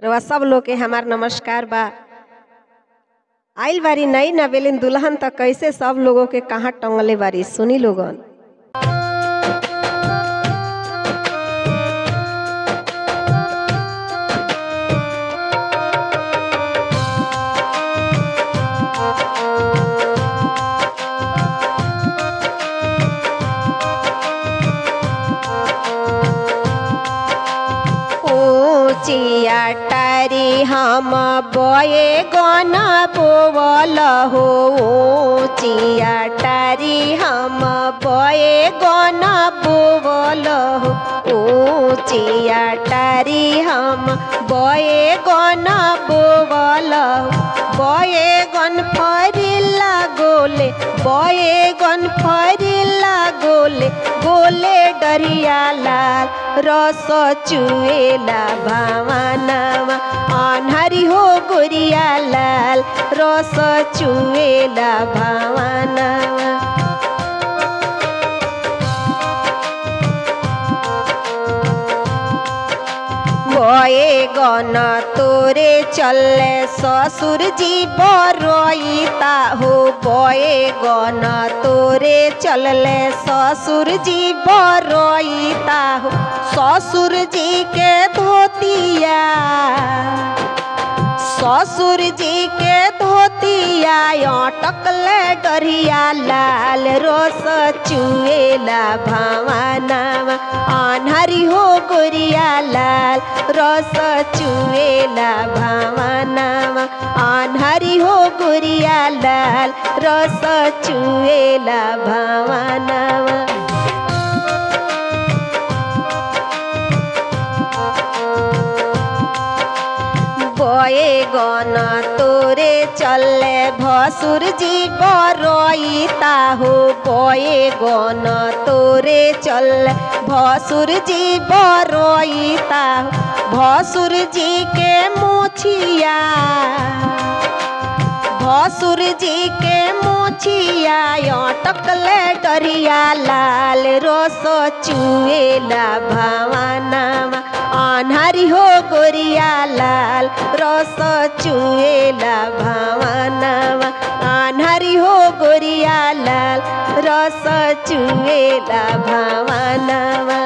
रवा सब लोग के हमार नमस्कार बा। आइल बारी नई नवेलिन दुल्हन तक कैसे सब लोगों के कहाँ टंगले बारी सुनी लोगन। ऊँचिया टारी हम बोए गना बोवल हो, ऊँचिया टारी हम बोए गना बोवल हो, ऊँचिया टारी हम बोए गना बोवल हो। बोए गन फरिला गोले, बोए गन फरिला गोले, गोले डरिया लाल रस चुएला भावनावा, अनहरी हो गोरिया लाल रस चुएला भावनावा। बोए गन तोरे चले ससुर जी बरोईता हो, बोए गन तोरे चलले ससुर जी बरोईता हो। ससुर जी के धोतिया, ससुर जी के धोतिया अटकले डरिया लाल रस चुएला भावनावा, अनहरी हो गोरिया लाल रस चुएला भावनावा, अनहरी हो गोरिया लाल रस चुएला भावनावा। बोए गन तोरे चले भसुर जी बरोईता हो, बोए गन तोरे चले भसुर जी बरोईता हो। भसुर जी के मुछिया, भसुर जी के मुछिया अटकले डरिया लाल रस चुएला भावनावा, अनहरी हो गोरिया लाल रस चुएला भावनावा, अनहरी हो गोरिया लाल रस चुएला भावनावा।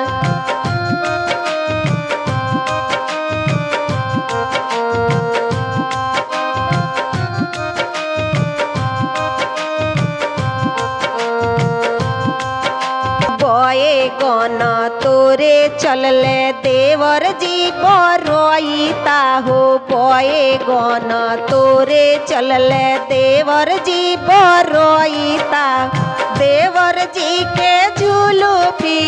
बोए गन तोरे चलले देवर जी बरोईता हो, बोए गन तोरे चलले देवर जी बरोईता। देवर जी के झुलुफी,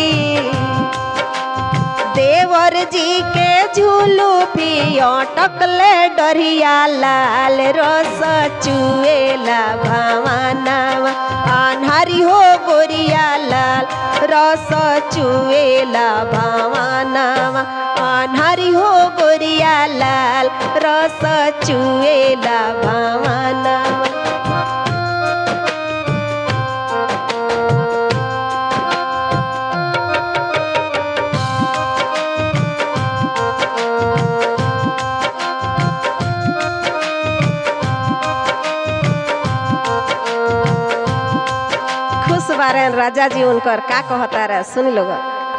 देवर जी के झुलुफी अटकले डरिया लाल रस चुएला भावनावा, अनहरी हो गोरिया लाल रस चुएला भावनावा, अनहरी हो गोरिया लाल रस चुएला भावनावा। राजा जी उनकर का कहता रहे सुन लोग।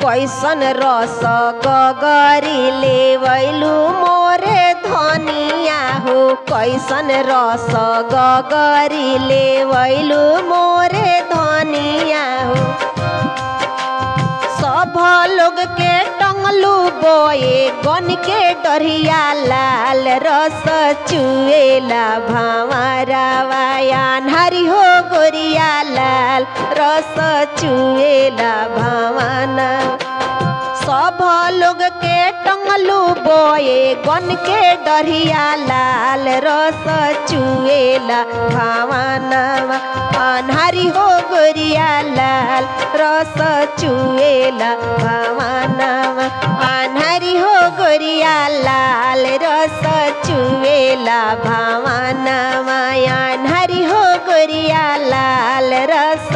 कैसन रस गगरी लेवैलू मोरे धनिया हो, कैसन रस गगरी लेवैलू मोरे धनिया हो। सब लोग के टंगलू बोए गन के डरिया लाल रस चुएला भावरावा, अनहरी हो गोरिया लाल रस चुएला भावना। सब लोग के टंगलू बोए गन के डरिया लाल रस चुएला भावनावा, अनहरी हो गोरिया लाल रस चुएला भावनावा, अनहरी हो गोरिया लाल रस चुएला भावनावा, अनहरी हो गोरिया लाल रस